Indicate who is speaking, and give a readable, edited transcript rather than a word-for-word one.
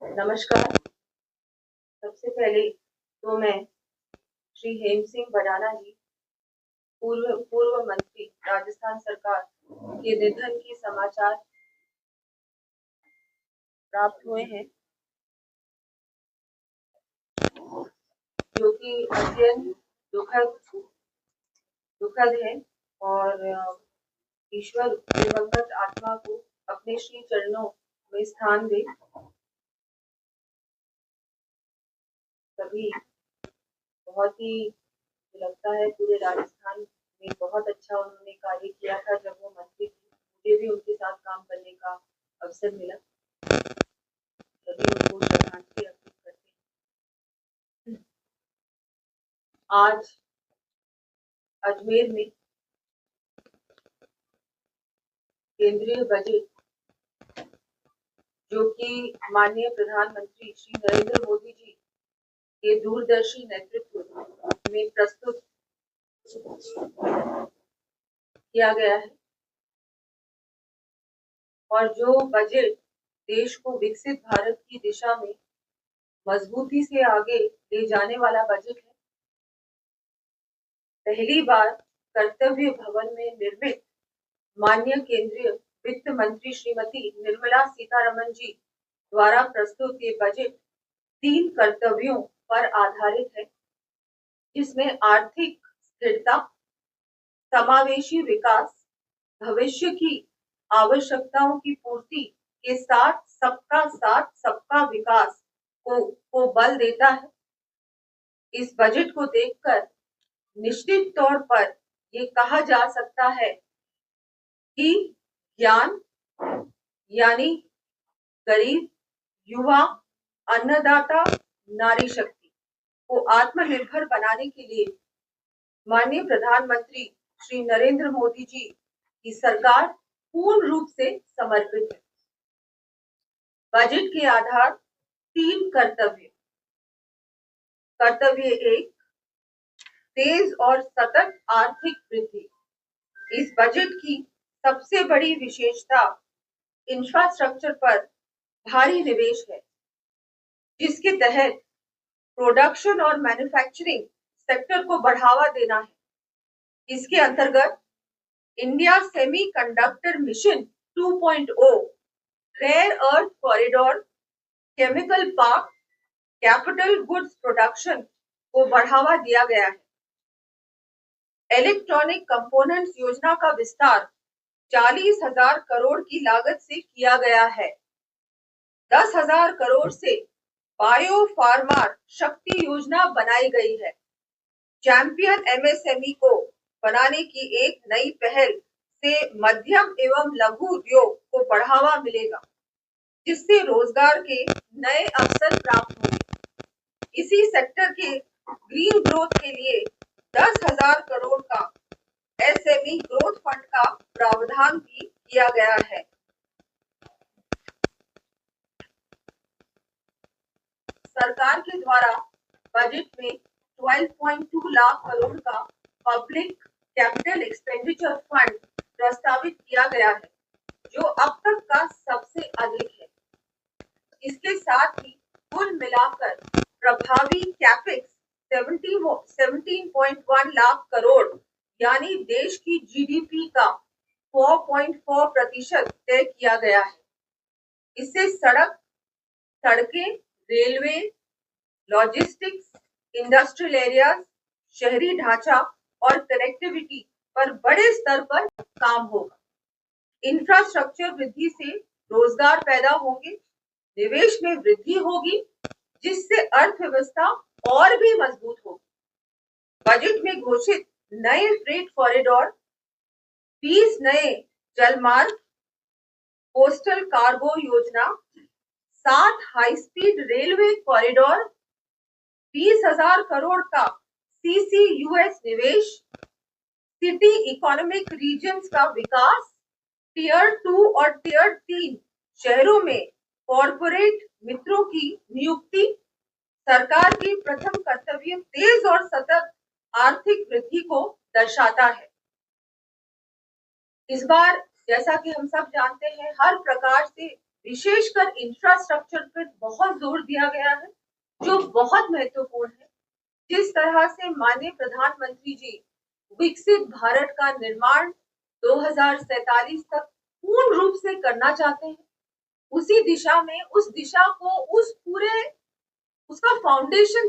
Speaker 1: नमस्कार। सबसे पहले तो मैं श्री हेम सिंह भडाना जी, पूर्व पूर्व मंत्री राजस्थान सरकार के निधन के समाचार प्राप्त हुए हैं, जो कि अत्यंत दुखद है। और ईश्वर दिवंगत आत्मा को अपने श्री चरणों में स्थान दे। सभी बहुत ही लगता है पूरे राजस्थान में बहुत अच्छा उन्होंने कार्य किया था जब वो मंत्री थी। मुझे भी उनके साथ काम करने का अवसर मिला। सभी उनको श्रद्धांजलि अर्पित करते हैं। आज अजमेर में केंद्रीय बजट, जो कि माननीय प्रधानमंत्री श्री नरेंद्र मोदी जी के दूरदर्शी नेतृत्व में प्रस्तुत किया गया है, और जो बजट देश को विकसित भारत की दिशा में मजबूती से आगे ले जाने वाला बजट है। पहली बार कर्तव्य भवन में निर्मित माननीय केंद्रीय वित्त मंत्री श्रीमती निर्मला सीतारमण जी द्वारा प्रस्तुत ये बजट 3 कर्तव्यों पर आधारित है, जिसमें आर्थिक स्थिरता, समावेशी विकास, भविष्य की आवश्यकताओं की पूर्ति के साथ सबका विकास को बल देता है। इस बजट को देखकर निश्चित तौर पर ये कहा जा सकता है कि ज्ञान यानी गरीब, युवा, अन्नदाता, नारी शक्ति को आत्मनिर्भर बनाने के लिए माननीय प्रधानमंत्री श्री नरेंद्र मोदी जी की सरकार पूर्ण रूप से समर्पित है। बजट के आधार 3 कर्तव्य। कर्तव्य 1, तेज और सतत आर्थिक वृद्धि। इस बजट की सबसे बड़ी विशेषता इंफ्रास्ट्रक्चर पर भारी निवेश है, जिसके तहत प्रोडक्शन और मैन्युफैक्चरिंग सेक्टर को बढ़ावा देना है। इसके अंतर्गत India semiconductor mission 2.0, rare earth corridor, chemical park, capital goods production को बढ़ावा दिया गया है। इलेक्ट्रॉनिक कंपोनेंट्स योजना का विस्तार 40,000 करोड़ की लागत से किया गया है। 10,000 करोड़ से बायो फार्मर शक्ति योजना बनाई गई है। चैंपियन एमएसएमई को बनाने की एक नई पहल से मध्यम एवं लघु उद्योग को बढ़ावा मिलेगा, जिससे रोजगार के नए अवसर प्राप्त होंगे। इसी सेक्टर के ग्रीन ग्रोथ के लिए 10,000 करोड़ का एसएमई ग्रोथ फंड का प्रावधान भी किया गया है। सरकार के द्वारा बजट में 12.2 लाख करोड़ का पब्लिक कैपिटल एक्सपेंडिचर फंड प्रस्तावित किया गया है, जो अब तक का सबसे अधिक है। इसके साथ ही कुल मिलाकर प्रभावी कैपेक्स 17.1 लाख करोड़ यानी देश की जीडीपी का 4.4% तय किया गया है। इससे सड़कें, रेलवे, लॉजिस्टिक्स, इंडस्ट्रियल एरियाज, शहरी ढांचा और कनेक्टिविटी पर बड़े स्तर पर काम होगा। इंफ्रास्ट्रक्चर वृद्धि से रोजगार पैदा होंगे, निवेश में वृद्धि होगी, जिससे अर्थव्यवस्था और भी मजबूत होगी। बजट में घोषित नए फ्रेट कॉरिडोर, 20 नए जलमार्ग, कोस्टल कार्गो योजना, 7 high speed railway corridor, 20,000 crore का सीसीयूएस निवेश, सिटी इकोनॉमिक रीजन्स का विकास, टियर 2 और टियर 3 शहरों में कॉरपोरेट मित्रों की नियुक्ति। सरकार की प्रथम कर्तव्य तेज और सतत आर्थिक वृद्धि को दर्शाता है। इस बार जैसा कि हम सब जानते हैं, हर प्रकार से विशेषकर इंफ्रास्ट्रक्चर पर बहुत जोर दिया गया है, जो बहुत महत्वपूर्ण है। जिस तरह से माननीय प्रधानमंत्री जी विकसित भारत का निर्माण 2047 तक पूर्ण रूप से करना चाहते हैं, उसी दिशा में उस दिशा को उस पूरे उसका फाउंडेशन